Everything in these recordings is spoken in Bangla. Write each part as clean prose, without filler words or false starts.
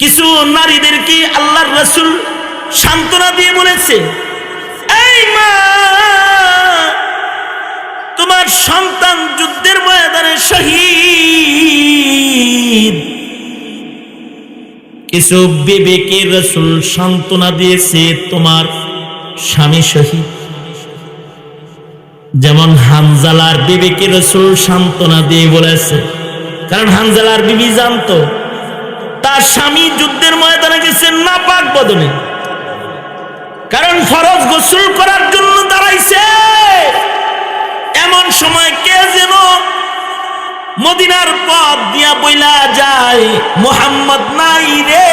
কিছু নারীদেরকে আল্লাহর রাসূল সান্ত্বনা দিয়ে বলেছে, এই মা, তোমার সন্তান যুদ্ধের ময়দানে শহীদ। কিছু বিবিকে রাসূল সান্ত্বনা দিয়েছে, তোমার স্বামী শহীদ। যেমন হানজালার বিবিকে রাসূল সান্ত্বনা দিয়ে বলেছে, কারণ হানজালার বিবি জানতো তার স্বামী যুদ্ধের ময়দানে গেছে নাপাক বদনে, কারণ ফরজ গোসল করার জন্য দাঁড়াইছে। এমন সময় কে যেন মদিনার পথ দিয়া বইলা যায়, মুহাম্মদ নাই রে,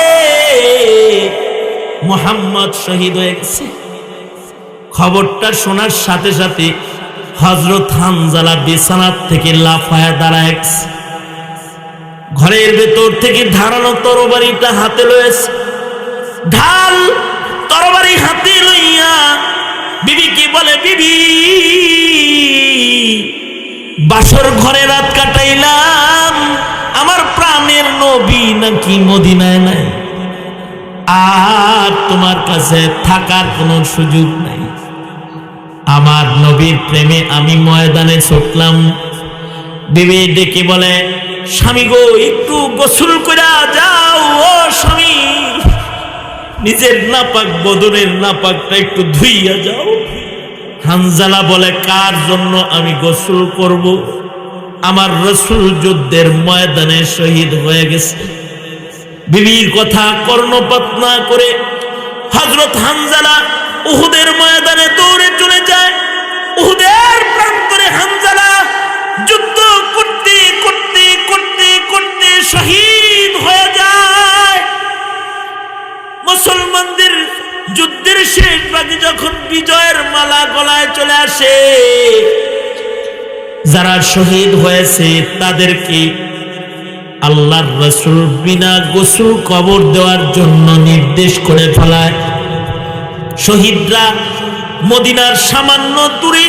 মুহাম্মদ শহীদ হয়ে গেছে। খবরটা শোনার সাথে সাথে হযরত হানজালা বিছানার থেকে লাফায়া দাঁড়ায় গেছে। ঘরের ভেতর থেকে ধারালো তরবারিটা হাতে লয়েছে। ঢাল তরবারি হাতে লইয়া বিবিকে বলে, বিবি, বাসর ঘরে রাত কাটাইলাম, আমার প্রাণের নবী নাকি মদিনায় নাই, আর তোমার কাছে থাকার কোনো সুযোগ নাই। আমার নবীর প্রেমে আমি ময়দানে ছুটলাম। বিবি ডেকে বলে, স্বামী গো, একটু গোসল করে যাও। ও স্বামী, নিজের নাপাক বদনের নাপাকটা একটু ধুইয়া যাও। হানজালা বলে, কার জন্য আমি গোসল করব? আমার রাসূল যুদ্ধের ময়দানে শহীদ হয়ে গেছে। বিবির কথা কর্ণপাত না করে হযরত হানজালা উহুদের ময়দানে দৌড়ে চলে যায়। উহুদের প্রান্তরে হানজালা যুদ্ধ করতে করতে করতে করতে শহীদ হয়ে যায়। মুসলমানদের যুদ্ধের শেষ ভাগে যখন বিজয়ের মালা গলায় চলে আসে, যারা শহীদ হয়েছে তাদেরকে আল্লাহর রাসূল বিনা গোসল কবর দেওয়ার জন্য নির্দেশ করে ফেলায়। শহীদরা মদিনার সামান্য দূরে,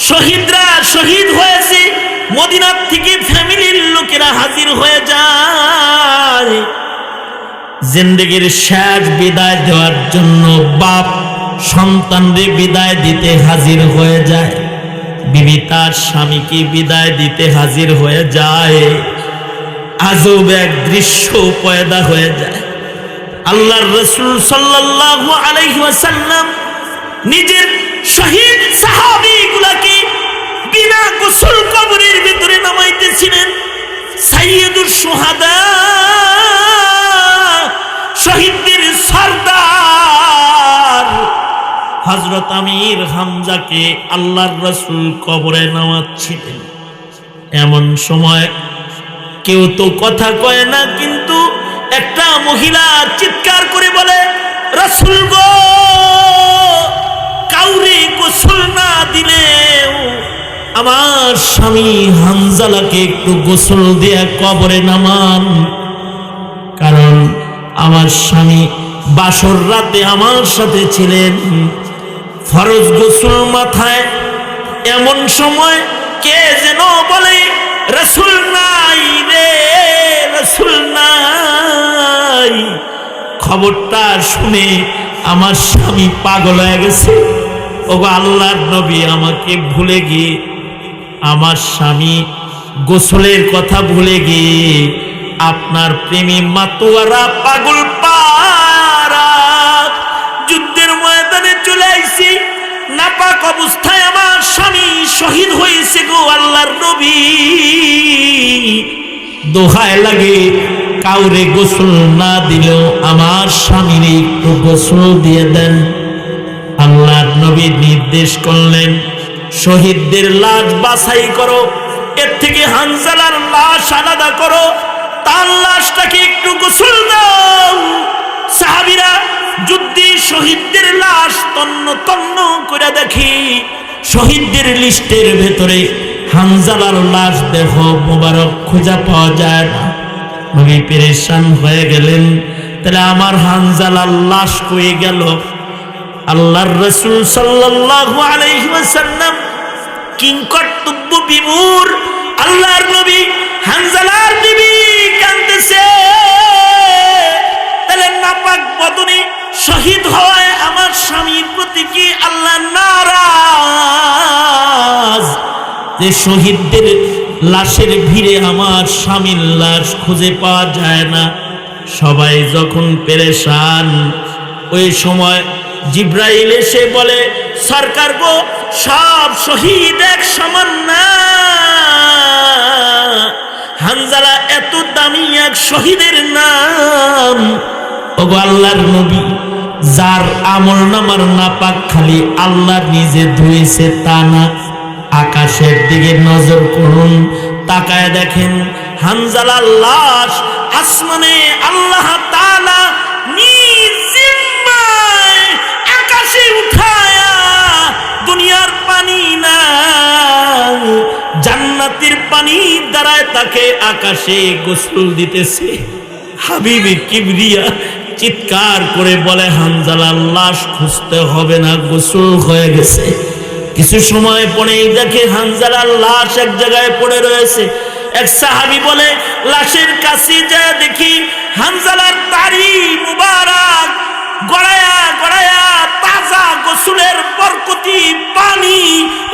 শহীদরা শহীদ হয়েছে, মদিনার থেকে ফ্যামিলির লোকেরা হাজির হয়ে যায়। জিন্দেগির শেষ বিদায় দেওয়ার জন্য বাপ সন্তানরে বিদায় দিতে হাজির হয়ে যায়। বিবি তার স্বামীকে বিদায় দিতে হাজির হয়ে যায়। আজব এক দৃশ্য পয়দা হয়ে যায়। আল্লাহর রাসূল সাল্লাল্লাহু আলাইহি ওয়াসাল্লাম নিজের শহীদ সাহাবীগুলোকে বিনা গোসল কবরের ভিতরে নামাইতেছিলেন। সাইয়্যিদুশ শুহাদা, শহীদদের সরদার হযরত আমির হামজাকে আল্লাহর রাসূল কবরে নামাচ্ছিলেন। এমন সময় কেউ তো কথা কয় না, কিন্তু একটা মহিলা চিৎকার করে বলে, রাসূল গো, কাউরে গোসল না দিলেও আমার স্বামী হানজালাকে একটু গোসল দিয়ে কবরে নামান, কারণ আমার স্বামী বাসর রাতে আমার সাথে ছিলেন, ফরজ গোসল মাথায়। এমন সময় কে যেন বলে, রাসূল নাই রে, রাসূল নাই। খবরটা শুনে আমার স্বামী পাগল হয়ে গেছে। ওগো আল্লাহর নবী, আমাকে ভুলে গিয়ে, আমার স্বামী গোসলের কথা ভুলে গিয়ে আপনার প্রেমী মাতোয়ারা পাগল পারা যুদ্ধের ময়দানে চলে আইছি। নাপাক অবস্থায় আমার স্বামী শহীদ হয়েছে গো আল্লাহর নবী, দোহায় লাগে কাউরে গোসল না দিলেও আমার স্বামীর একটু গোসল দিয়ে দেন। আল্লাহর নবী নির্দেশ করলেন, শহীদদের লাশ বাছাই করো, এর থেকে হানজালার লাশ আলাদা করো, তার লাশটাকে একটু গোসল দাও। সাহাবীরা যুদ্ধে শহীদদের লাশ তন্ন তন্ন করে দেখি, শহীদদের লিস্টের ভেতরে হানজালার লাশ দেহ মোবারক খুঁজে পাওয়া যায় না। নবী পেরেশান হয়ে গেলেন, তাহলে আমার হানজালার লাশ কই গেল? আল্লাহর রাসূল সাল্লাল্লাহু আলাইহি ওয়াসাল্লাম কিংকর্তব্য বিমূঢ়। আল্লাহর নবী হানজালার বিবি কাঁদতেছে, যে শহীদদের লাশের ভিড়ে আমার স্বামীর লাশ খুঁজে পাওয়া যায় না, সবাই যখন পেরেশান, ওই সময় জিব্রাইল এসে বলে, সরকার গো, সব শহীদ এক সমান না, হানজালা এত দামি এক শহীদের নাম। ওগো আল্লাহর নবী, যার আমল নামার নাপাক খালি আল্লাহ নিজে ধুয়েছে তা না, আকাশের দিকে নজর করুন, তাকায় দেখেন হানজালার লাশ আসমানে আল্লাহ তাআলা নিজ জিম্মায় আকাশে উঠায়া, দুনিয়ার পানি না, জান্নাতের পানি দ্বারায় তাকে আকাশে গোসল দিতেছে। হাবিবে কিবরিয়া চিৎকার করে বলে, হানজালার লাশ খুঁজতে হবে না, গোসল হয়ে গেছে। কিছু সময় পরেই দেখে হানজালার লাশ এক জায়গায় পড়ে রয়েছে। এক সাহাবী বলে, লাশের কাছে যা দেখি হানজালার দাড়ি মুবারক গড়ায়া গড়ায়া তাজা গোসলের বরকতি পানি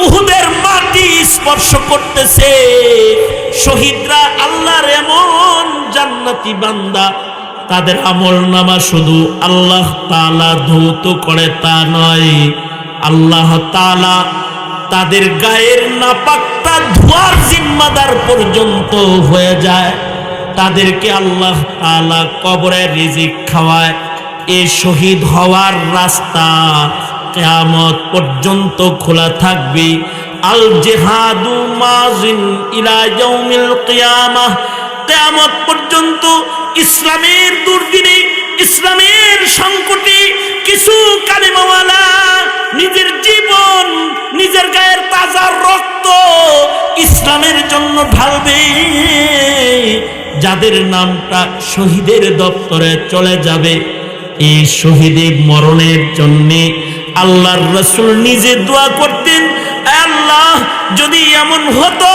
উহুদের মাটি স্পর্শ করতেছে। শহীদরা আল্লাহর এমন জান্নাতি বান্দা, তাদের আমল নামা শুধু আল্লাহ তাআলা ধৌত করে তা নয়, আল্লাহ তাআলা তাদের গায়ের নাপাকটা ধোয়ার জিম্মাদার পর্যন্ত হয়ে যায়। তাদেরকে আল্লাহ তাআলা কবরে রিজিক খাওয়ায়। এই শহীদ হওয়ার রাস্তা কিয়ামত পর্যন্ত খোলা থাকবে। আল জিহাদু মাজিন ইলা ইয়াউমিল কিয়ামাহ, কিয়ামত পর্যন্ত ইসলামের দুর্দিনে, ইসলামের সংকটে কিছু কালিমাওয়ালা নিজের জীবন, নিজের গায়ের তাজা রক্ত ইসলামের জন্য ঢালবে, যাদের নামটা শহীদের দপ্তরে চলে যাবে। এই শহীদের মরণের জন্য আল্লাহর রাসূল নিজে দোয়া করতেন, আল্লাহ যদি এমন হতো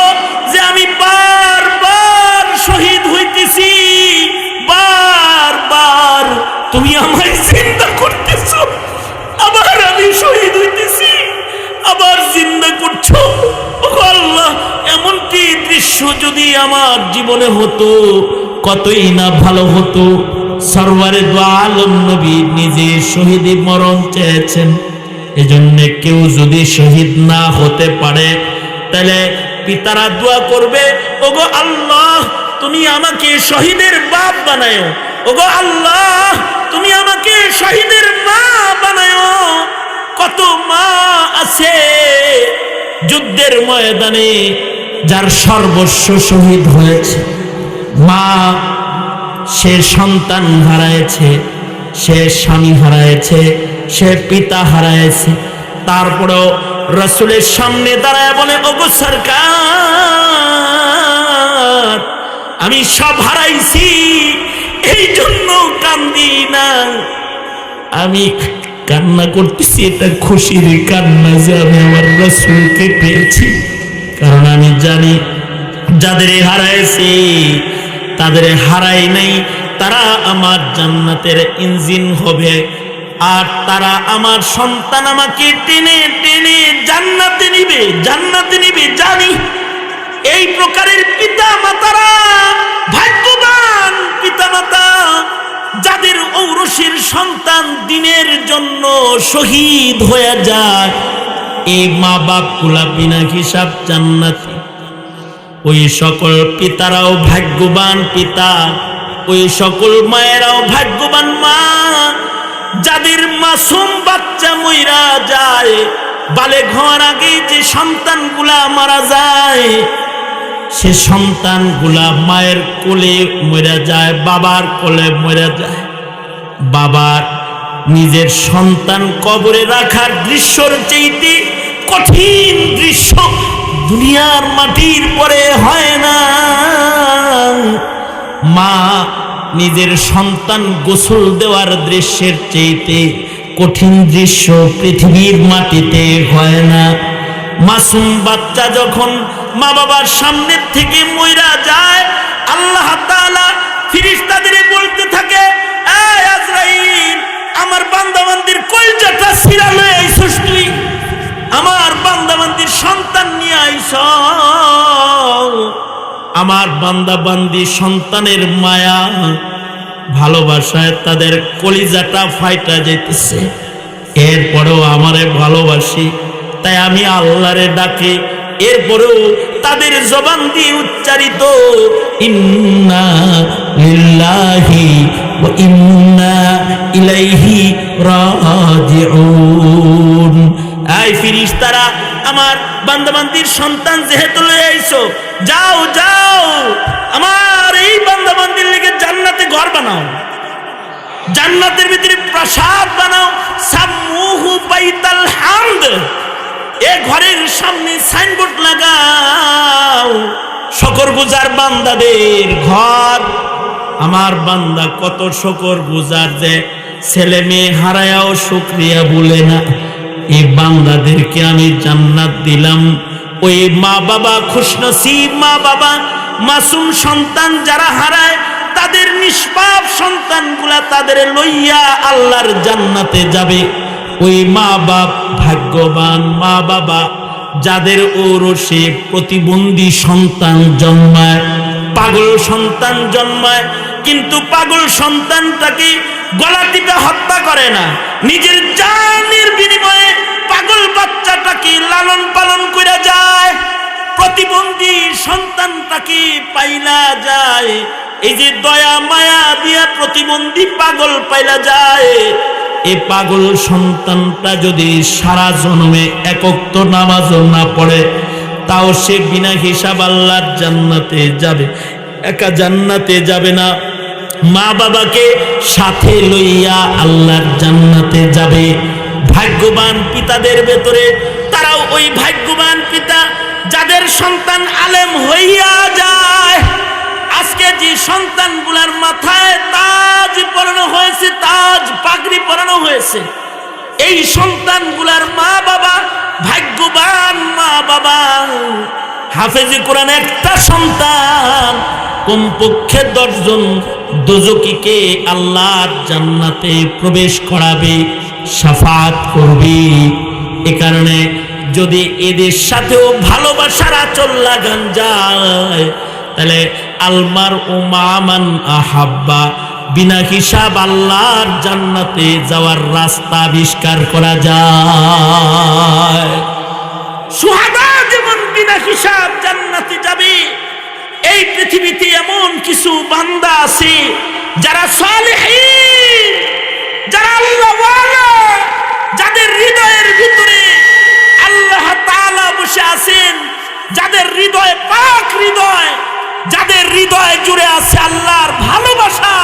যে আমি বারবার শহীদ হইতেছি, বারবার তুমি আমায় জিন্দা করতেছো, আবার আমি শহীদ হইতেছি, আবার জিন্দা করছো, আল্লাহ এমনটি দৃশ্য যদি আমার জীবনে হতো কতই না ভালো হতো। সরওয়ারে দু আলম নবী নিজে শহীদের মরণ চেয়েছেন। এজন্য কেউ যদি শহীদ না হতে পারে, তাহলে পিতারা দোয়া করবে, ওগো আল্লাহ তুমি আমাকে শহীদের বাপ বানায়ো, ওগো আল্লাহ তুমি আমাকে শহীদের মা বানায়ো। কত মা আছে যুদ্ধের ময়দানে যার সর্বস্ব শহীদ হয়েছে। মা সে সন্তান হারায়েছে, সে স্বামী হারায়েছে, সে পিতা হারায়েছে, তারপরেও রাসূলের সামনে দাঁড়ায় বলে, ওগো সরকার আমি সব হারাইছি, এই জন্য কান্দি না। আমি কান্না করতেছি, এটা খুশির কান্না যে আমি আমার রাসূলকে পেয়েছি। কারণ আমি জানি যাদের হারাইছি, তাদের হারাই নাই, তারা আমার জান্নাতের ইঞ্জিন হবে, আর তারা আমার সন্তান আমাকে টেনে টেনে জান্নাতে নিবে, জান্নাতে নিবে। জানি এই প্রকারের পিতা মাতারা ভাগ্যবান পিতা মাতা, যাদের ঔরসের সন্তান দিনের জন্য শহীদ হয়ে যায়। এই মা বাপ গুলা বিনা হিসাব জান্নাতি। ওই সকল পিতারাও ভাগ্যবান পিতা, ওই সকল মায়েরাও ভাগ্যবান মা, যাদের মাসুম বাচ্চা মইরা যায়। বালেগ হওয়ার আগে যে সন্তানগুলা মারা যায়, সে সন্তানগুলা মায়ের কোলে মরে যায়, বাবার কোলে মরে যায়। বাবার নিজের সন্তান কবরে রাখার দৃশ্যর চাইতে কঠিন দৃশ্য দুনিয়ার মাটির পরে হয় না। মা নিজের সন্তান গোসল দেওয়ার দৃশ্যের চাইতে কঠিন দৃশ্য পৃথিবীর মাটিতে হয় না। মাসুম বাচ্চা যখন মা বাবার সামনে থেকে মইরা যায়, আল্লাহ তাআলা ফেরেশতাদের বলতে থাকে, এই আজরাইল, আমার বান্দাবান্দির কলিজাটা ছিঁড়া লয়ে আইছস তুই, আমার বান্দাবান্দির সন্তান নিয়ে আইছ। বানাইছ, আমার বান্দা বান্দি সন্তানের মায়া ভালোবাসায় তাদের কলিজাটা ফাইটা যাইতেছে, এরপরেও আমারে ভালোবাসি, তাই আমি আল্লাহরে ডাকি, এরপরেও তাদের জবান দিয়ে উচ্চারিত ইন্না লিল্লাহি ওয়া ইন্না ইলাইহি রাজিউন। এই ফেরেশতারা, আমার বান্দাবান্দির সন্তান যেহেতু লয়ে আইছো, যাও যাও আমার এই বান্দাবান্দির লেগে জান্নাতে ঘর বানাও, জান্নাতের ভিতরে প্রাসাদ বানাও, সাম্মুহু বাইতাল হামদ, এ ঘরের সামনে সাইনবোর্ড লাগাও, শুকরগুজার বান্দাদের ঘর। আমার বান্দা কত শুকরগুজার যে ছেলে মেয়ে হারায়াও শুকরিয়া বলে না, এই বান্দাদেরকে আমি জান্নাত দিলাম। ওই মা বাবা খুশনসিব মা বাবা, মাসুম সন্তান যারা হারায়, তাদের নিষ্পাপ সন্তানগুলা তাদের লইয়া আল্লাহর জান্নাতে যাবে। ওই মা বাপ ভাগ্যবান মা বাবা যাদের ঔরসে প্রতিবন্ধী সন্তান জন্মায়, পাগল সন্তান জন্মায়, কিন্তু পাগল সন্তানটাকে গলা টিপে হত্যা করে না, নিজের জানের বিনিময়ে পাগল বাচ্চাটাকে লালন পালন করে যায়, প্রতিবন্ধী সন্তানটাকে পাইলা যায়। এই যে দয়া মায়া দিয়া প্রতিবন্ধী পাগল পাইলা যায়, এই পাগল সন্তানটা যদি সারা জন্মে এক ওয়াক্ত নামাজও না পড়ে, তাও সে বিনা হিসাব আল্লাহর জান্নাতে যাবে। একা জান্নাতে যাবে না, মা বাবাকে সাথে লইয়া আল্লাহর জান্নাতে যাবে। ভাগ্যবান পিতাদের ভেতরে তারাও ওই ভাগ্যবান পিতা যাদের সন্তান আলেম হইয়া যায়। আজকে যে সন্তানগুলার মাথায় তাজ পরানো হয়েছে, তাজ পাগড়ি পরানো হয়েছে, এই সন্তানগুলার মা বাবা ভাগ্যবান মা বাবা। হাফেজি কোরআন একটা সন্তান কমপক্ষে 10 জন দোজখীকে আল্লাহর জান্নাতে প্রবেশ করাবে, শাফাত করবে। এ কারণে যদি এদের সাথেও ভালোবাসার আচল লাগান যায়, তাহলে আলমার ও মামান আহাব্বা, বিনা হিসাব আল্লাহর জান্নাতে যাওয়ার রাস্তা আবিষ্কার করা যায়। সুহাদা যেমন বিনা হিসাব জান্নাতে যাবে, এই পৃথিবীতে এমন কিছু বান্দা আছে যারা সালেহীন, যারা আল্লাহওয়ালা, যাদের হৃদয়ের ভিতরে আল্লাহ তাআলা বসে আছেন, যাদের হৃদয় পাক হৃদয়, যাদের হৃদয় জুড়ে আছে আল্লাহর ভালোবাসা।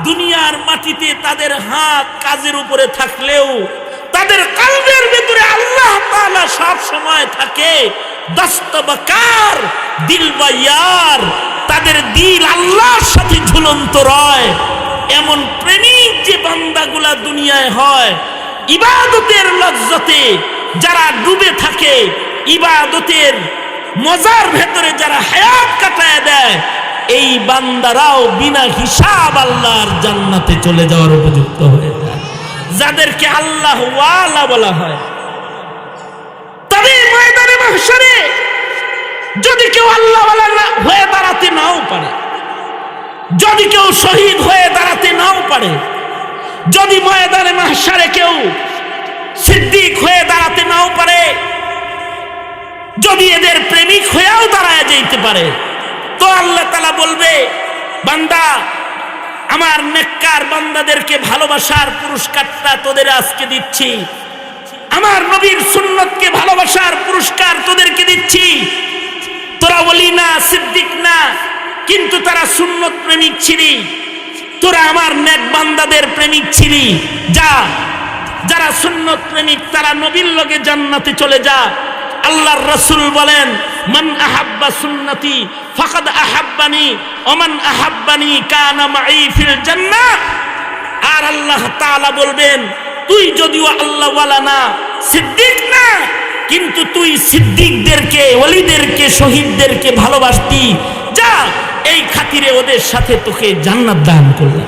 দুনিয়ার মাটিতে তাদের হাত কাজের উপরে থাকলেও তাদের কলবের ভিতরে আল্লাহ তাআলা সব সময় থাকে। দস্তবকার দিলবায়ার, তাদের দিল আল্লাহর সাথে ঝুলন্ত রয়। এমন প্রেমিক যে বান্দাগুলা দুনিয়ায় হয়, ইবাদতের লজ্জতে যারা ডুবে থাকে, ইবাদতের মজার ভেতরে যারা হায়াত কাটায় দেয়, এই বান্দারাও বিনা হিসাব আল্লাহর জান্নাতে চলে যাওয়ার উপযুক্ত হয়ে যায়, যাদেরকে আল্লাহ ওয়ালা বলা হয়। তবে ময়দানে মাহশারে যদি কেউ আল্লাহ ওয়ালা হয়ে দাঁড়াতে নাও পারে, যদি কেউ শহীদ হয়ে দাঁড়াতে নাও পারে, যদি ময়দানে মাহশারে কেউ সিদ্দিক হয়ে দাঁড়াতে নাও পারে, যদি এদের প্রেমিক হয়েও দাঁড়ায় যেতে পারে, তো আল্লাহ তাআলা বলবে, বান্দা, আমার নেককার বান্দাদেরকে ভালোবাসার পুরস্কারটা তোদের আজকে দিচ্ছি, আমার নবীর সুন্নতকে ভালোবাসার পুরস্কার তোদেরকে দিচ্ছি। তোরা ওলি না, সিদ্দিক না, কিন্তু তারা সুন্নত প্রেমিক ছিলি, তোরা আমার নেক বান্দাদের প্রেমিক ছিলি। যা, যারা সুন্নত প্রেমিক তারা নবীর লগে জান্নাতে চলে যা। আল্লাহর রাসূল বলেন, মান আহাব্বা সুন্নতি ফাকাদ আহাব্বানি ওয়া মান আহাব্বানি কানা মাই ফিল জান্নাহ। আর আল্লাহ তাআলা বলবেন, তুই যদিও আল্লাহ ওয়ালা না, সিদ্দিক না, কিন্তু তুই সিদ্দিকদেরকে, ওলিদেরকে, শহীদদেরকে ভালোবাসতি, যা, এই খাতিরে ওদের সাথে তোকে জান্নাত দান করলাম।